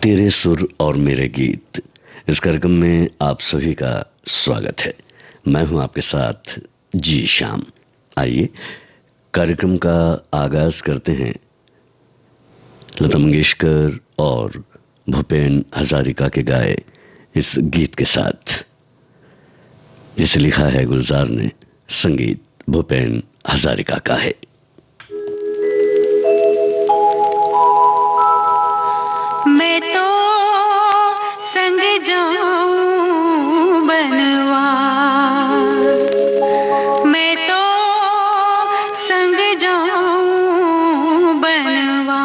तेरे सुर और मेरे गीत, इस कार्यक्रम में आप सभी का स्वागत है। मैं हूं आपके साथ जी श्याम। आइए कार्यक्रम का आगाज करते हैं लता मंगेशकर और भूपेन हजारिका के गाए इस गीत के साथ, जिसे लिखा है गुलजार ने, संगीत भूपेन हजारिका का है। मैं तो संग जाऊं बनवा, मैं तो संग जाऊं बनवा,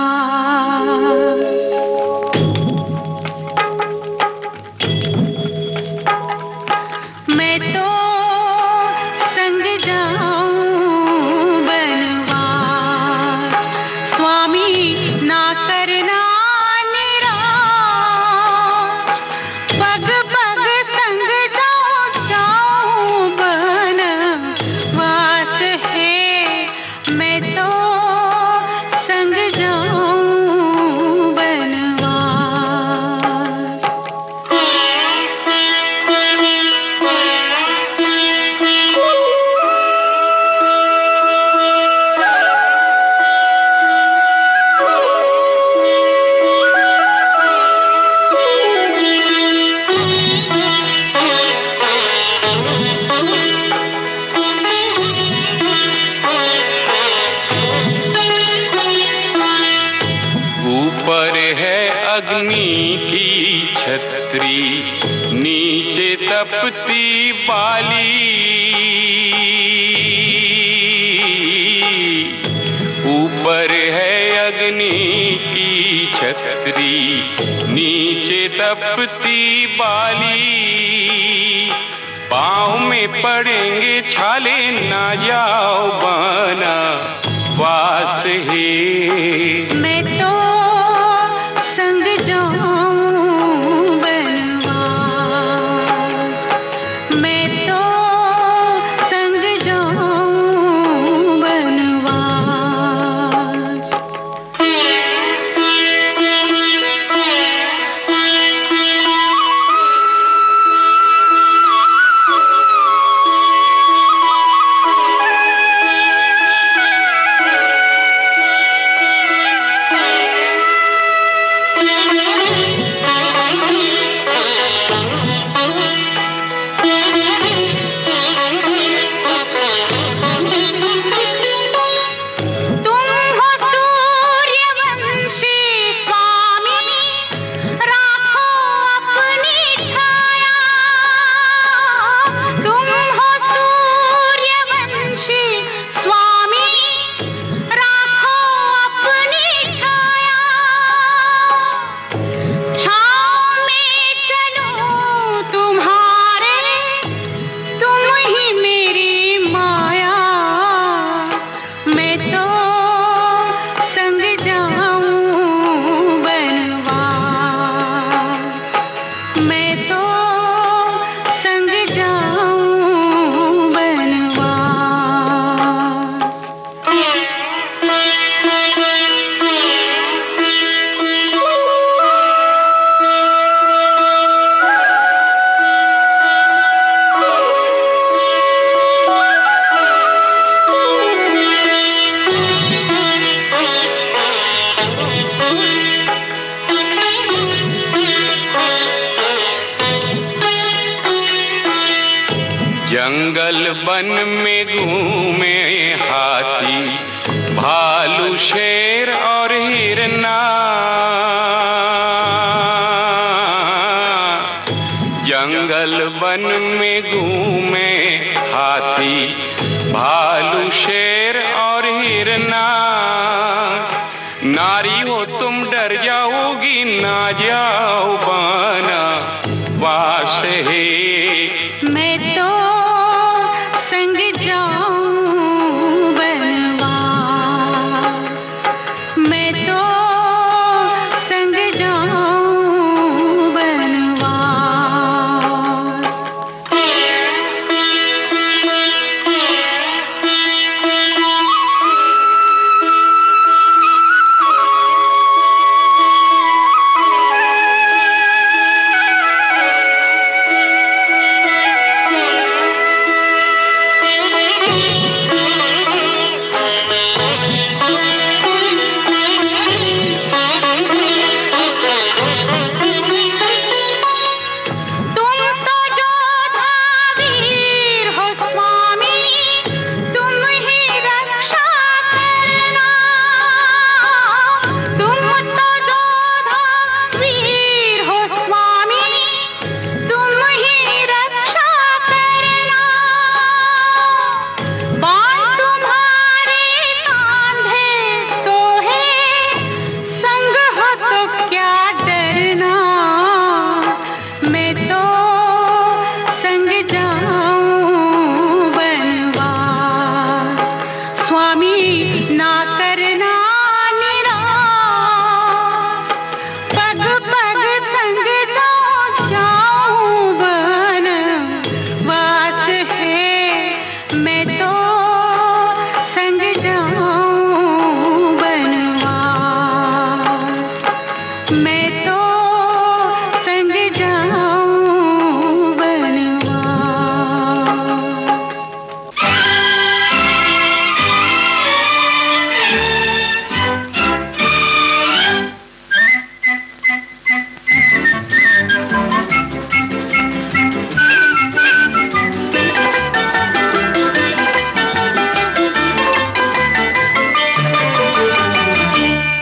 मैं तो संग जाऊं बनवा, स्वामी ना करना नीचे तपती बाली, ऊपर है अग्नि की छतरी, नीचे तपती बाली, पाँव में पड़ेंगे छाले ना जाओ बना वास है। मैं तो संग जाऊं जंगल वन में घूमे हाथी, भालू, शेर और हिरना, जंगल वन में घूमे हाथी, भालू, शेर और हिरना, नारी हो तुम डर जाओगी ना जाओ बना वास है। मैं तो संग जाऊं बनवा, मैं तो संग जाऊं बनवा। मैं तो संग जाऊं बनवा।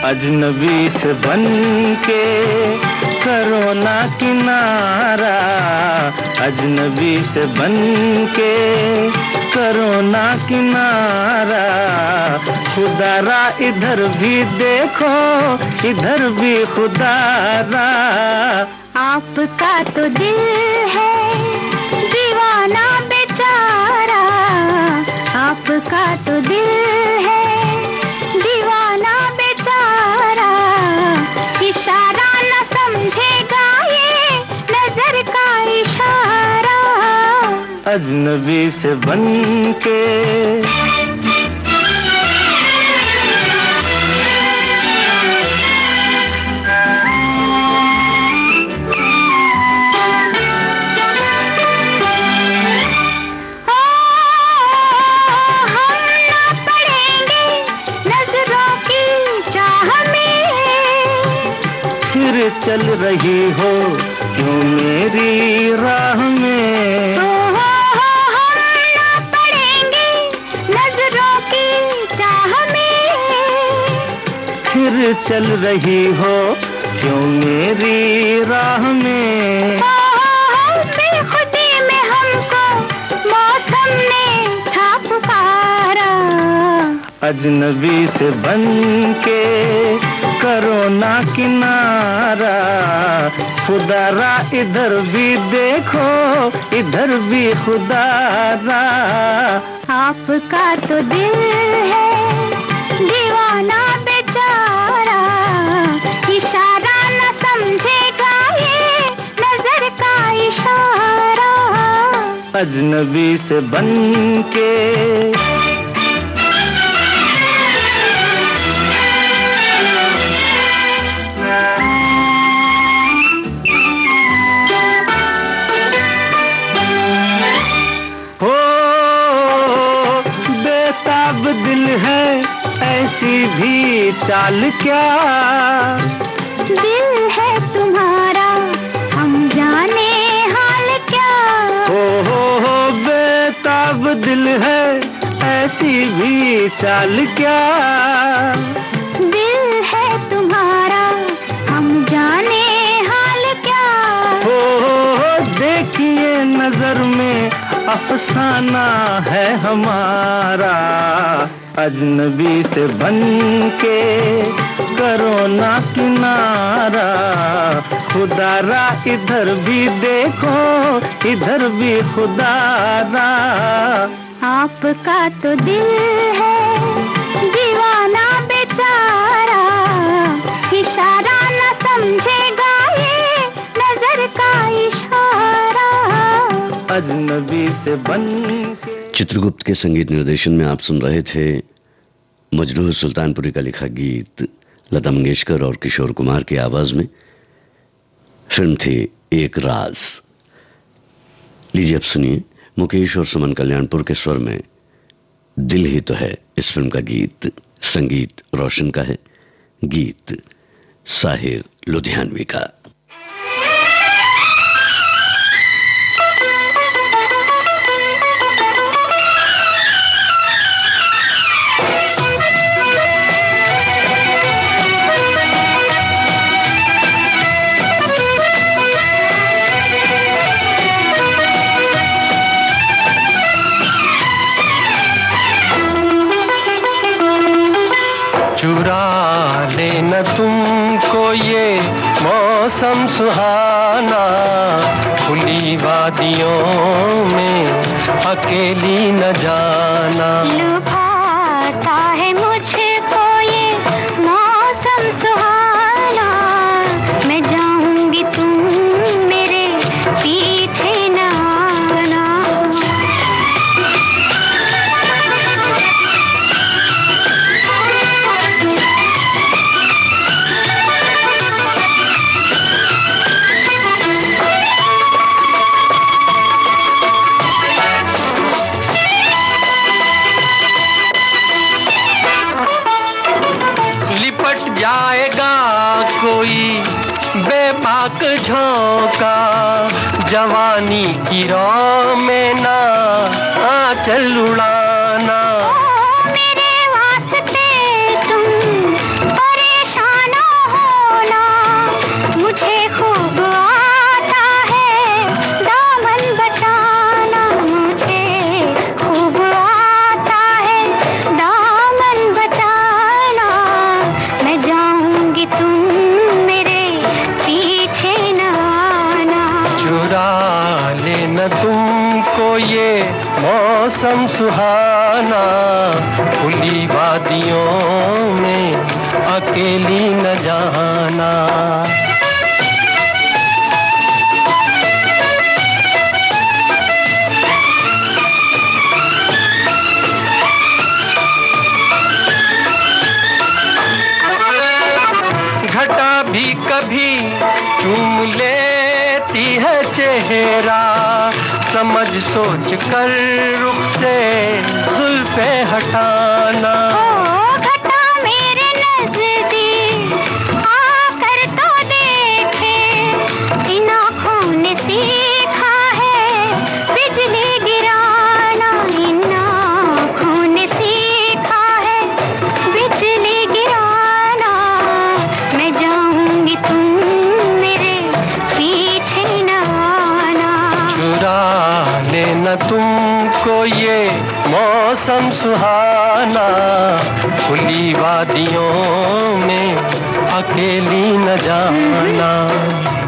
अजनबी से बन के करो ना किनारा, अजनबी से बन के करो ना किनारा, खुदारा इधर भी देखो इधर भी खुदारा। आपका तो दिल है दीवाना बेचारा, आपका तो दिल है दीवाना बेचारा, इशारा न समझेगा ये नजर का इशारा। अजनबी से बन के चल रही हो क्यों मेरी राह में, हम ना पड़ेंगे नजरों की चाह में, फिर चल रही हो क्यों मेरी राह में। बेखुदी में हमको मौसम ने था पुकारा, अजनबी से बन के करो ना किनारा, खुदारा इधर भी देखो इधर भी खुदारा। आपका तो दिल है दीवाना बेचारा, इशारा न समझेगा ये नजर का इशारा। अजनबी से बन के दिल है ऐसी भी चाल क्या, दिल है तुम्हारा हम जाने हाल क्या। हो बेताब दिल है ऐसी भी चाल क्या, दिल है तुम्हारा हम जाने हाल क्या। हो देखिए नजर में अफसाना है हमारा, अजनबी से बन के करो ना किनारा, खुदारा इधर भी देखो इधर भी खुदारा। आपका तो दिल है दीवाना बेचारा, इशारा न समझेगा ये नजर का इशारा। अजनबी से बन के। चित्रगुप्त के संगीत निर्देशन में आप सुन रहे थे मजरूह सुल्तानपुरी का लिखा गीत लता मंगेशकर और किशोर कुमार की आवाज में। फिल्म थी एक राज। लीजिए अब सुनिए मुकेश और सुमन कल्याणपुर के स्वर में दिल ही तो है इस फिल्म का गीत। संगीत रोशन का है, गीत साहिर लुधियानवी का। चुरा लेना तुमको ये मौसम सुहाना, खुली वादियों में अकेली न जाना। लुभाता है मुझको ये मौसम सुहाना, मैं जाऊंगी तुम मेरे पीछे न आना। बेबाक झोंका जवानी की रौ में ना आंचल उड़ाना। मेरे वास्ते तुम परेशान होना, मुझे खूब आता है दामन बचाना, मुझे खूब आता है दामन बचाना। मैं जाऊंगी तुम मेरे पीछे न आना। चुरा लेना तुमको ये मौसम सुहाना, खुली वादियों में अकेली न जाना। घटा भी कभी चूम लेती है चेहरा, समझ सोच कर रुख से जुल्फे हटाना। घटा मेरे नजदीक आकर तो देखे, इन आँखों ने सीखा है बिजली गिराना, इन आँखों ने सीखा है बिजली गिराना। मैं जाऊंगी तुम मेरे पीछे न आना। चुरा लेना तुमको ये मौसम सुहाना, खुली वादियों में अकेली न जाना।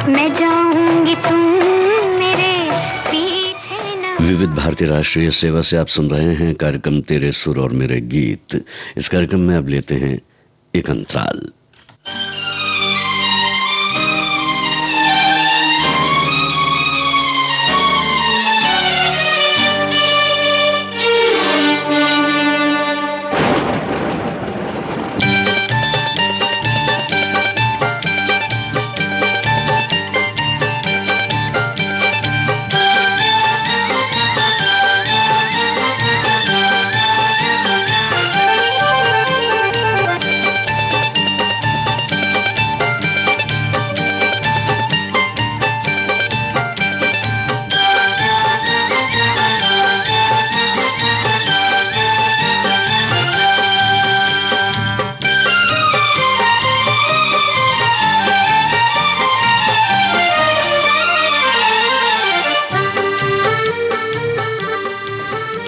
मैं जाऊंगी तुम मेरे पीछे न। विविध भारतीय राष्ट्रीय सेवा से आप सुन रहे हैं कार्यक्रम तेरे सुर और मेरे गीत। इस कार्यक्रम में अब लेते हैं एक अंतराल।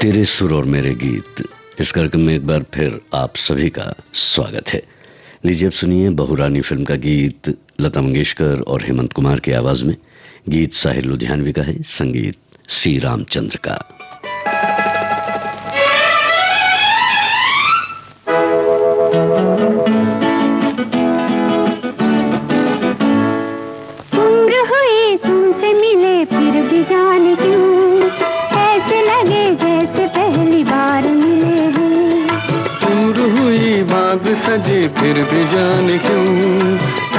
तेरे सुर और मेरे गीत, इस कार्यक्रम में एक बार फिर आप सभी का स्वागत है। लीजिए अब सुनिए बहुरानी फिल्म का गीत लता मंगेशकर और हेमंत कुमार की आवाज में। गीत साहिर लुधियानवी का है, संगीत सी रामचंद्र का। उम्र हुई तुमसे मिले फिर भी जाने क्यों ऐसे लगे जैसे पहली बार मिले हैं। उम्र हुई बाग सजे फिर भी जाने क्यों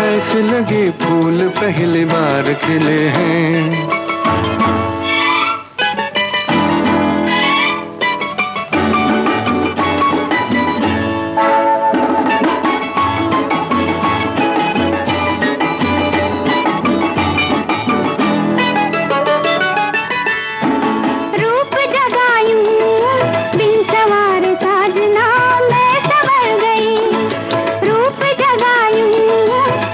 ऐसे लगे फूल पहली बार खिले हैं। रूप जगायूं बिन सवार साजना मैं संवर गई। रूप जगायूं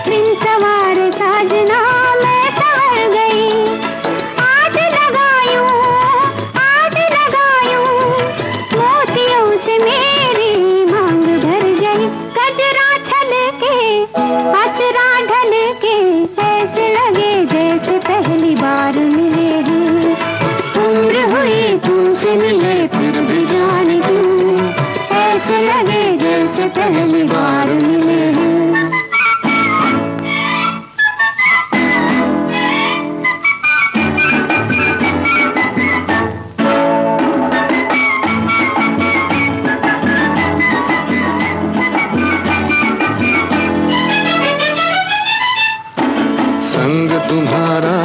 बिन सवार साजना मैं संवर गई। आज लगायूं मोतियों से मेरी मांग भर गई। गजरा छलके अचरा ढलके ऐसे लगे जैसे पहली बार मिले हैं। उम्र हुई तुमसे मिले फिर भी जाने क्यों ऐसे लगे जैसे पहली बार मिले हैं। संग तुम्हारा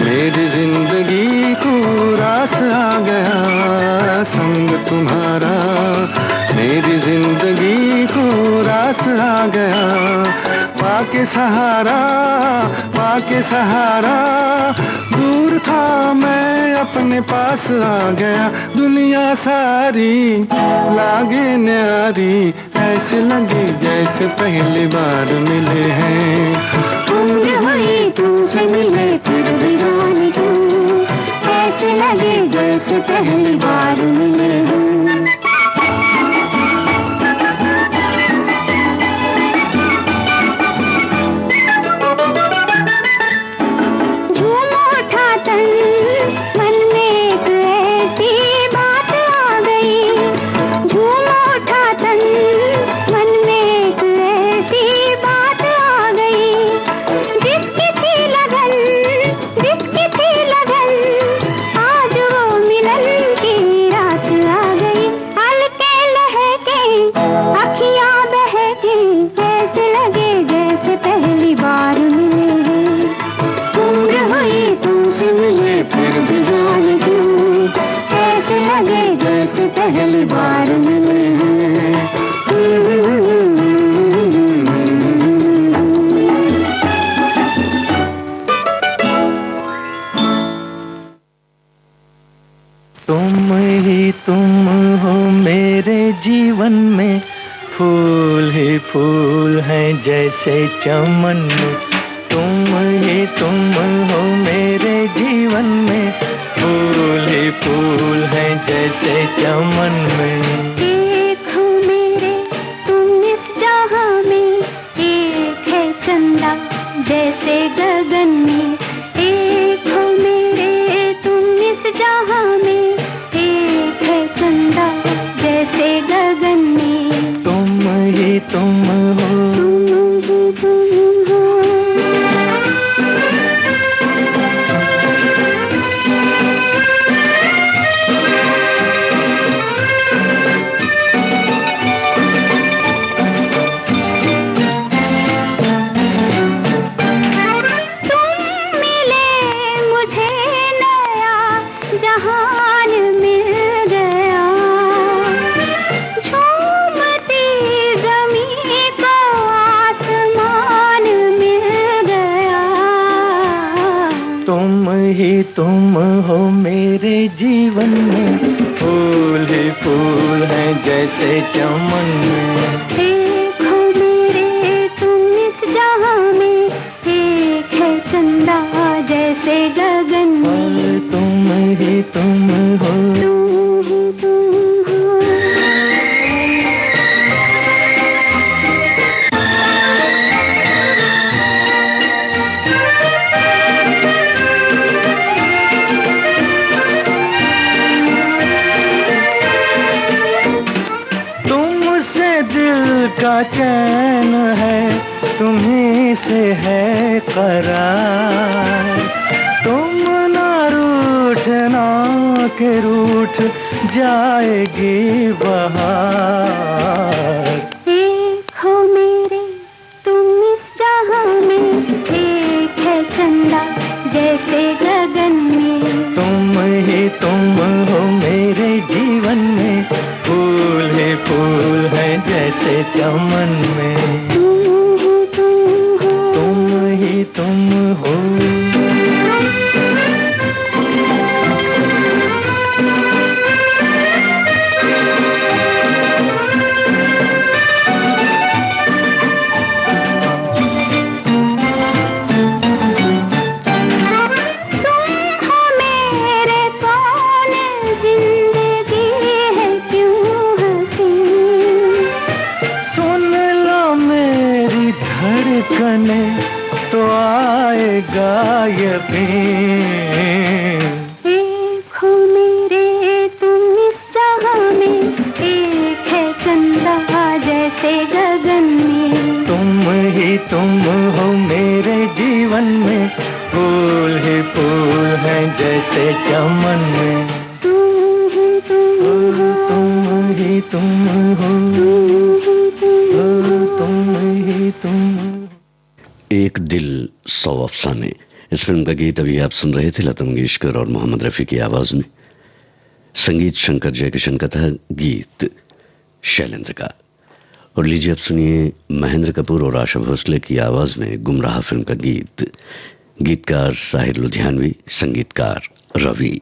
मेरी जिंदगी को रास आ गया। संग तुम्हारा मेरी जिंदगी को रास आ गया। पाके सहारा पाके सहारा, दूर था मैं अपने पास आ गया। दुनिया सारी लागे न्यारी, ऐसे लगे जैसे पहली बार मिले हैं। उम्र हुई तुमसे मिले फिर भी जाने क्यों, ऐसे लगे जैसे पहली बार मिले हैं। पहली बार मिले हैं। तुम ही तुम हो मेरे जीवन में, फूल ही फूल हैं जैसे चमन में। तुम ही तुम हो मेरे जीवन में, फूल ही फूल हैं जैसे चमन में। एक हो मेरे तुम इस जहां में, एक है चंदा जैसे गगन में। एक हो मेरे तुम इस जहां में, एक है चंदा जैसे गगन में। तुम ही तुम हो, तुम ही तुम हो। तुम हो मेरे जीवन में, फूल ही फूल हैं जैसे चमन में। एक हो मेरे तुम इस जहां में, एक है चंदा जैसे गगन में। तुम ही तुम हो, तुम ही तुम हो। का चैन है, तुम्हीं से है करार। तुम ना रूठना के रूठ जाएगी बहार। एक हो मेरे तुम इस जहां में, एक है चंदा जैसे गगन में। तुम ही तुम हो मेरे जीवन में, फूल ही फूल हैं जैसे चमन में। तुम ही तुम हो, तुम ही तुम हो। तो आएगा यकीन। एक हो मेरे तुम इस जहां में, एक है चंदा जैसे गगन में। तुम ही तुम हो मेरे जीवन में, फूल ही फूल हैं जैसे चमन में। तुम ही तुम हो, तुम ही तुम हो, तुम ही तुम। एक दिल 100 अफसाने, इस फिल्म का गीत अभी आप सुन रहे थे लता मंगेशकर और मोहम्मद रफी की आवाज में। संगीत शंकर जयकिशन का था, गीत शैलेंद्र का। और लीजिए अब सुनिए महेंद्र कपूर और आशा भोसले की आवाज में गुमराह फिल्म का गीत गीतकार साहिर लुधियानवी, संगीतकार रवि।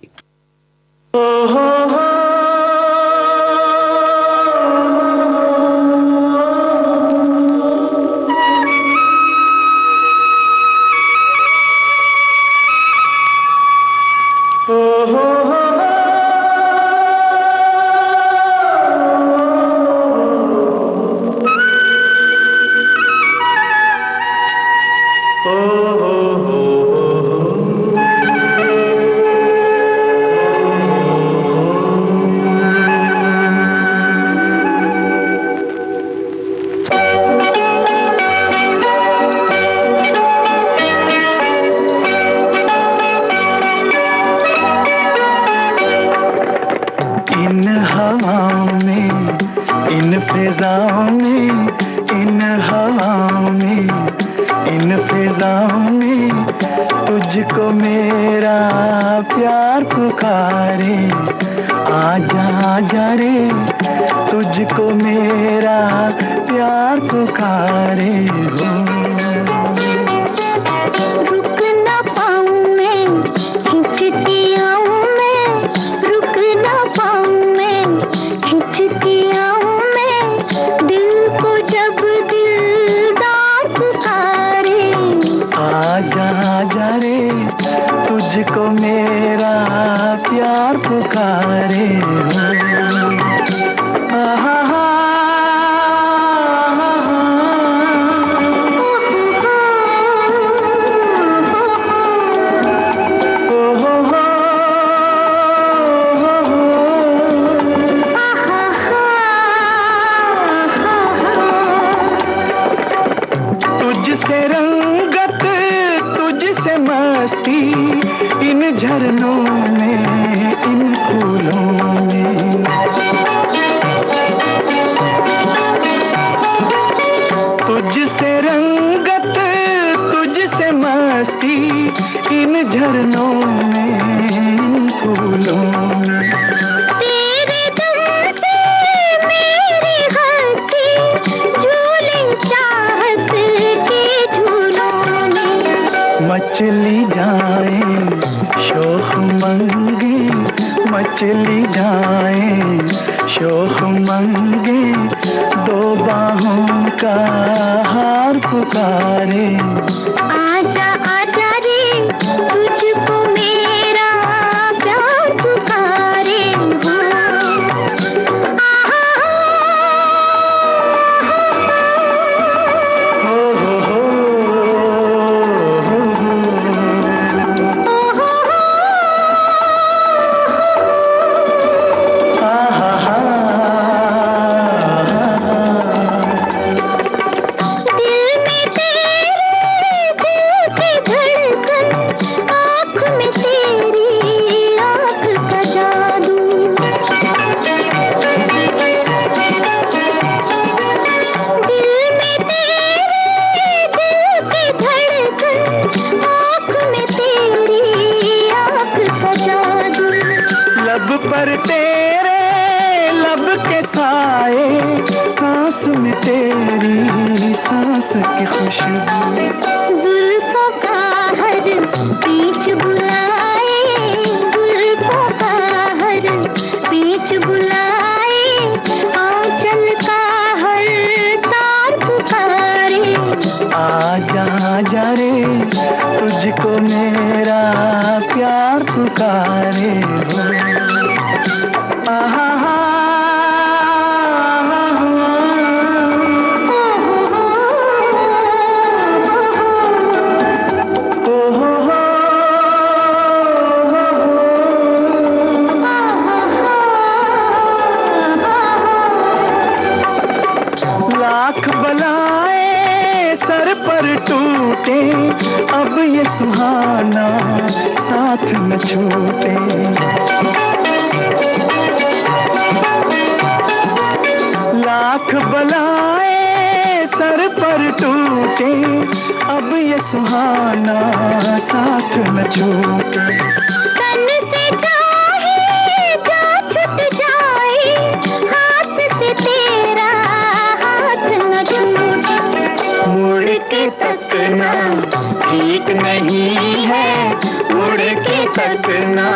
ठीक नहीं है, उड़ के तकना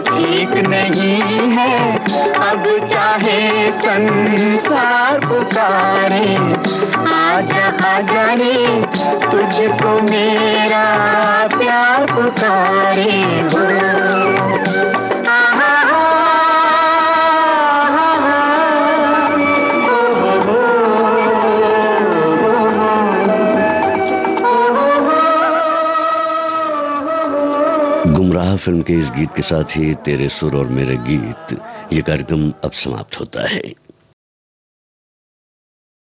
ठीक नहीं है। अब चाहे संसार पुकारे, आजा आजा रे, तुझको मेरा प्यार पुकारे हो। गुमराह फिल्म के इस गीत के साथ ही तेरे सुर और मेरे गीत ये कार्यक्रम अब समाप्त होता है।